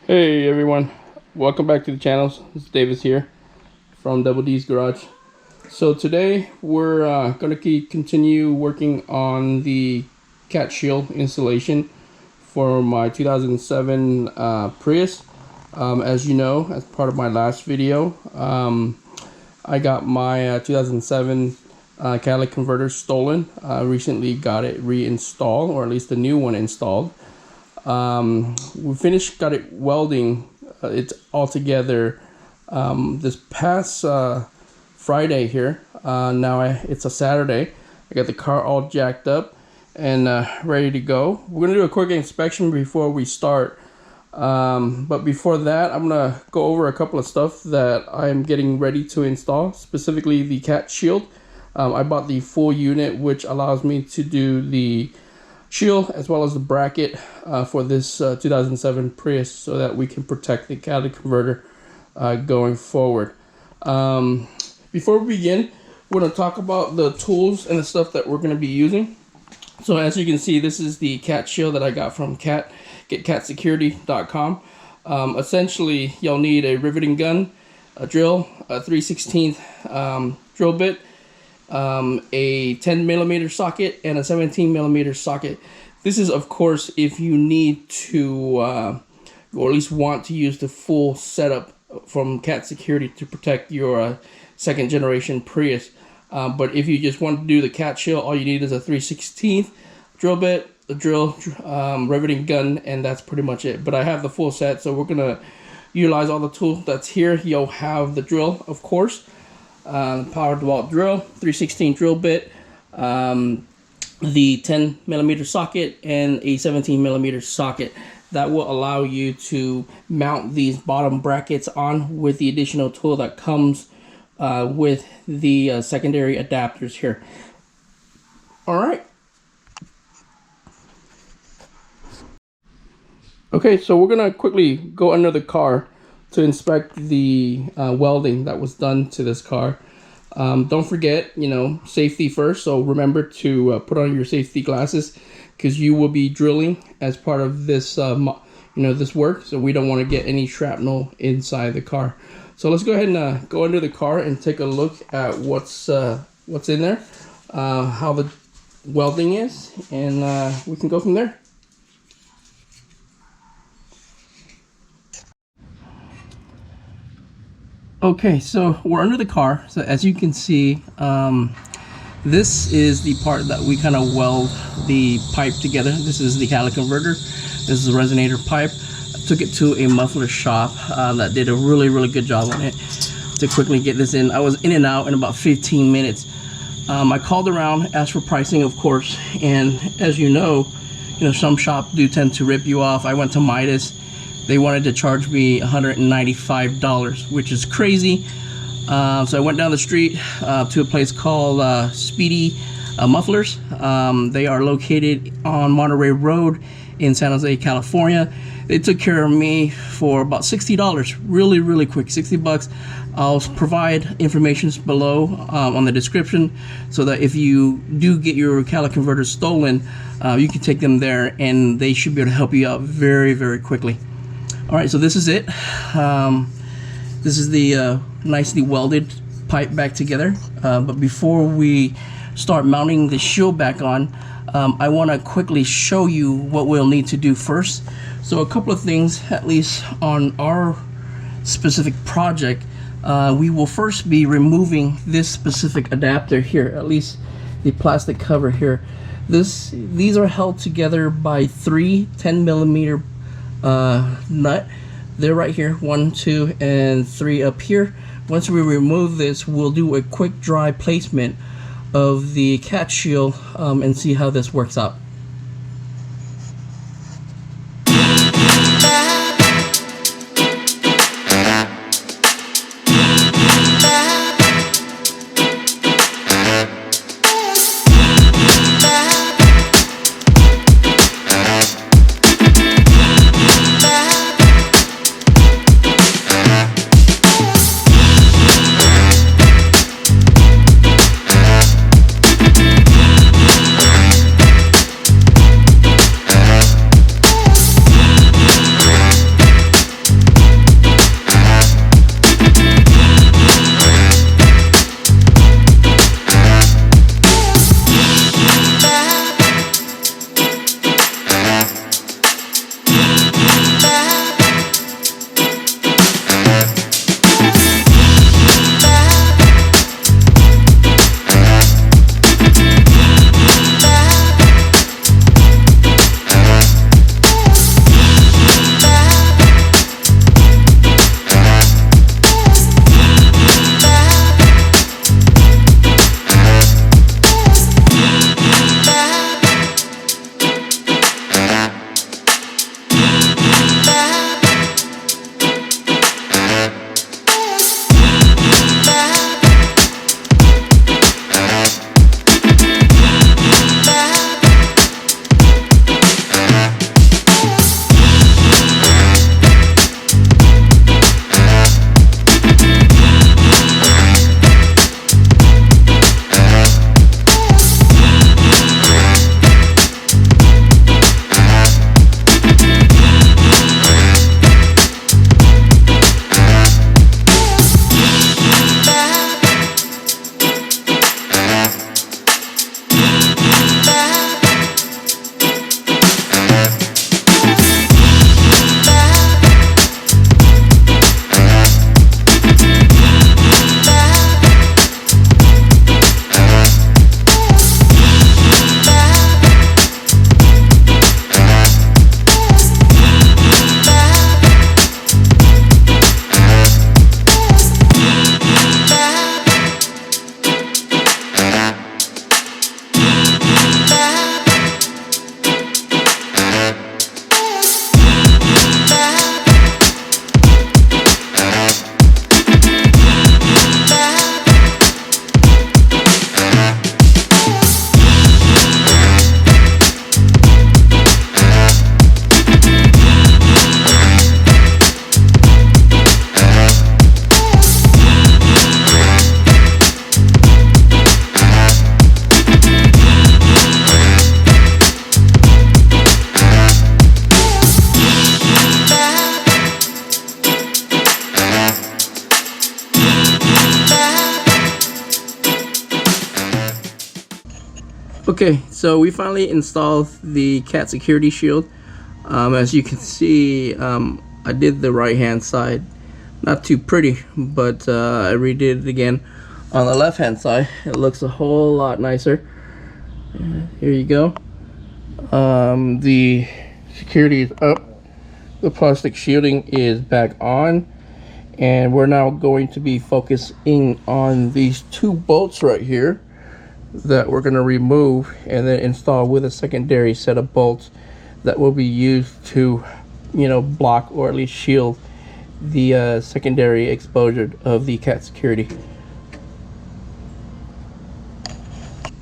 Hey everyone, welcome back to the channel. It's Davis here from Double D's Garage. So today we're going to continue working on the catshield installation for my 2007 Prius. As you know, as part of my last video, I got my 2007 catalytic converter stolen. Recently got it reinstalled, or at least the new one installed. We got it welding it all together this past Friday here. It's a Saturday. I got the car all jacked up and ready to go. We're gonna do a quick inspection before we start, but before that I'm gonna go over a couple of stuff that I'm getting ready to install, specifically the catshield. I bought the full unit, which allows me to do the shield as well as the bracket for this 2007 Prius, so that we can protect the catalytic converter going forward. Before we begin, we're going to talk about the tools and the stuff that we're going to be using. So as you can see, this is the catshield that I got from catsecurity.com. Essentially, you'll need a riveting gun, a drill, a 3/16 drill bit, a 10mm socket, and a 17mm socket. This is, of course, if you need to, or at least want to use the full setup from Cat Security to protect your second generation Prius. But if you just want to do the catshield, all you need is a 3/16 drill bit, a drill, riveting gun, and that's pretty much it. But I have the full set, so we're gonna utilize all the tools that's here. You'll have the drill, of course. Power DeWalt drill, 3/16 drill bit, the 10mm socket, and a 17mm socket. That will allow you to mount these bottom brackets on with the additional tool that comes with the secondary adapters here. Alright. Okay, so we're going to quickly go under the car to inspect the welding that was done to this car. Don't forget, safety first. So remember to put on your safety glasses, because you will be drilling as part of this, this work. So we don't want to get any shrapnel inside the car. So let's go ahead and go under the car and take a look at what's in there, how the welding is, and we can go from there. Okay, so we're under the car. So as you can see, this is the part that we kind of weld the pipe together. This is the catalytic converter. This is a resonator pipe. I took it to a muffler shop that did a really good job on it to quickly get this in. I was in and out in about 15 minutes. I called around, asked for pricing, of course, and as you know, some shops do tend to rip you off. I went to Midas. They wanted to charge me $195, which is crazy. So I went down the street to a place called Speedy Mufflers. They are located on Monterey Rd in San Jose, California. They took care of me for about $60, really quick, 60 bucks. I'll provide information below on the description, so that if you do get your catalytic converter stolen, you can take them there and they should be able to help you out very quickly. Alright, so this is it. This is the nicely welded pipe back together. But before we start mounting the shield back on, I want to quickly show you what we'll need to do first. So a couple of things, at least on our specific project. We will first be removing this specific adapter here, at least the plastic cover here. These are held together by 3 10mm nut. They're right here, 1, 2, and 3 up here. Once we remove this, we'll do a quick dry placement of the catshield and see how this works out. Okay, so we finally installed the cat security shield. As you can see, I did the right hand side. Not too pretty, but I redid it again on the left hand side. It looks a whole lot nicer. Here you go. The security is up. The plastic shielding is back on. And we're now going to be focusing on these two bolts right here that we're going to remove and then install with a secondary set of bolts that will be used to, block or at least shield the secondary exposure of the cat security.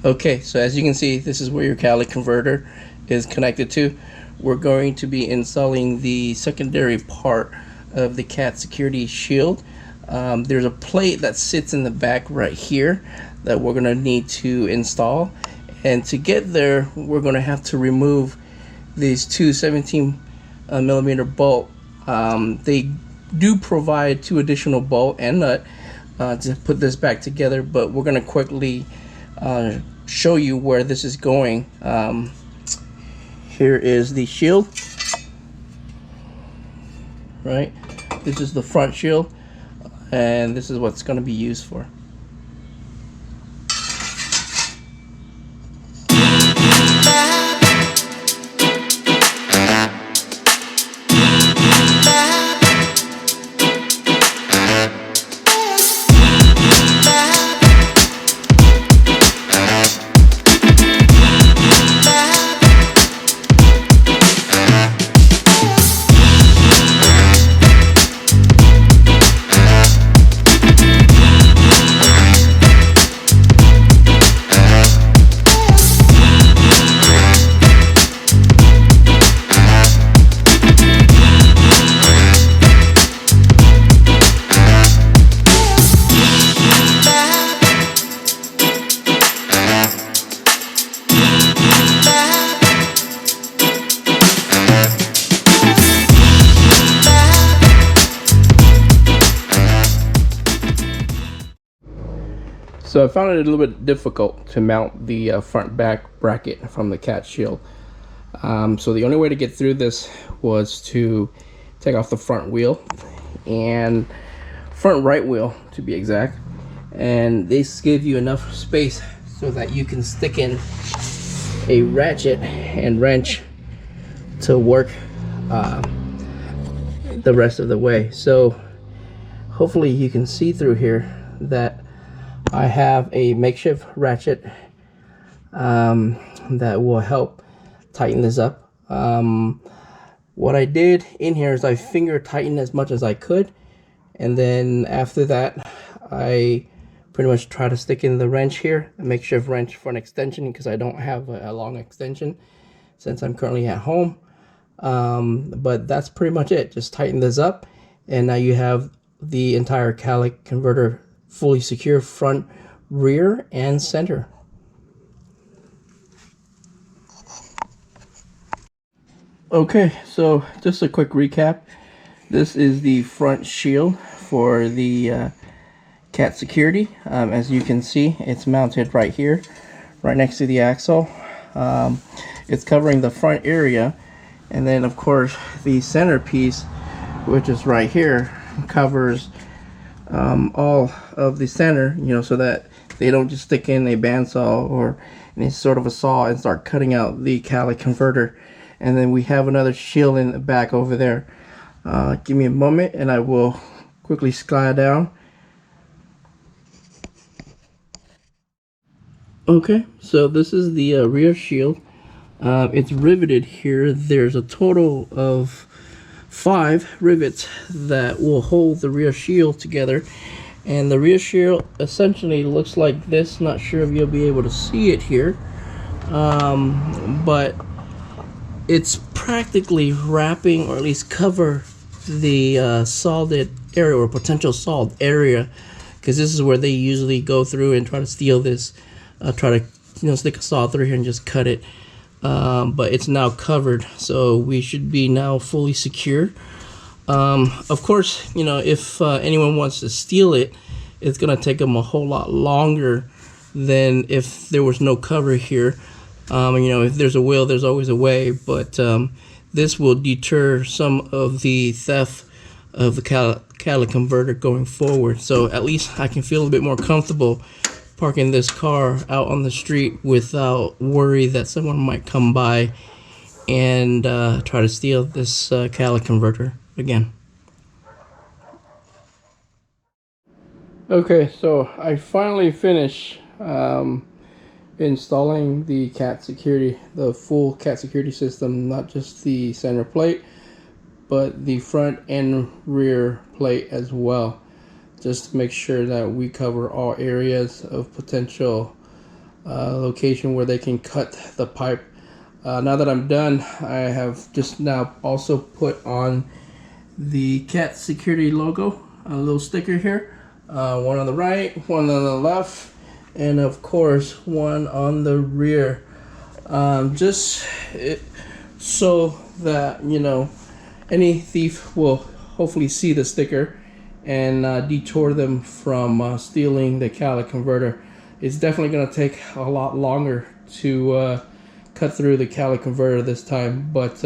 Okay, so as you can see, this is where your catalytic converter is connected to. We're going to be installing the secondary part of the cat security shield. There's a plate that sits in the back right here that we're going to need to install, and to get there we're going to have to remove these two 17mm bolt. They do provide two additional bolt and nut to put this back together, but we're going to quickly show you where this is going. Here is the shield, right? This is the front shield, and this is what's going to be used for. So I found it a little bit difficult to mount the front back bracket from the cat shield. So the only way to get through this was to take off the front wheel, and front right wheel to be exact, and this gives you enough space so that you can stick in a ratchet and wrench to work the rest of the way. So hopefully you can see through here that I have a makeshift ratchet that will help tighten this up. What I did in here is I finger tightened as much as I could, and then after that I pretty much try to stick in the wrench here, a makeshift wrench for an extension, because I don't have a long extension since I'm currently at home. But that's pretty much it. Just tighten this up, and now you have the entire catalytic converter fully secure, front, rear, and center. Okay, so just a quick recap. This is the front shield for the cat security. As you can see, it's mounted right here, right next to the axle. It's covering the front area, and then of course the centerpiece, which is right here, covers all of the center, so that they don't just stick in a bandsaw or any sort of a saw and start cutting out the catalytic converter. And then we have another shield in the back over there. Give me a moment and I will quickly slide down. Okay, so this is the rear shield. It's riveted here. There's a total of 5 rivets that will hold the rear shield together, and the rear shield essentially looks like this. Not sure if you'll be able to see it here, but it's practically wrapping, or at least cover, the salted area or potential salt area, because this is where they usually go through and try to steal this, try to stick a saw through here and just cut it. But it's now covered, so we should be now fully secure. Of course, if anyone wants to steal it, it's gonna take them a whole lot longer than if there was no cover here. You know, if there's a will, there's always a way, but this will deter some of the theft of the catalytic converter going forward. So at least I can feel a bit more comfortable parking this car out on the street without worry that someone might come by and try to steal this catalytic converter again. Okay, so I finally finished installing the cat security, the full cat security system, not just the center plate, but the front and rear plate as well, just to make sure that we cover all areas of potential location where they can cut the pipe. Now that I'm done, I have just now also put on the cat security logo, a little sticker here, one on the right, one on the left, and of course one on the rear, so that, you know, any thief will hopefully see the sticker and detour them from stealing the catalytic converter. It's definitely going to take a lot longer to cut through the catalytic converter this time, but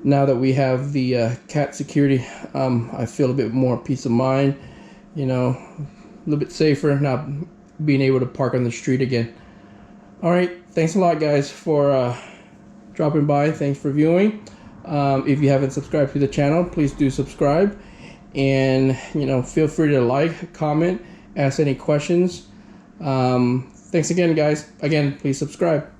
now that we have the cat security, I feel a bit more peace of mind, you know, a little bit safer not being able to park on the street again. Alright, thanks a lot guys for dropping by. Thanks for viewing. If you haven't subscribed to the channel, please do subscribe, and you know, feel free to like, comment, ask any questions. Thanks again guys. Again, please subscribe.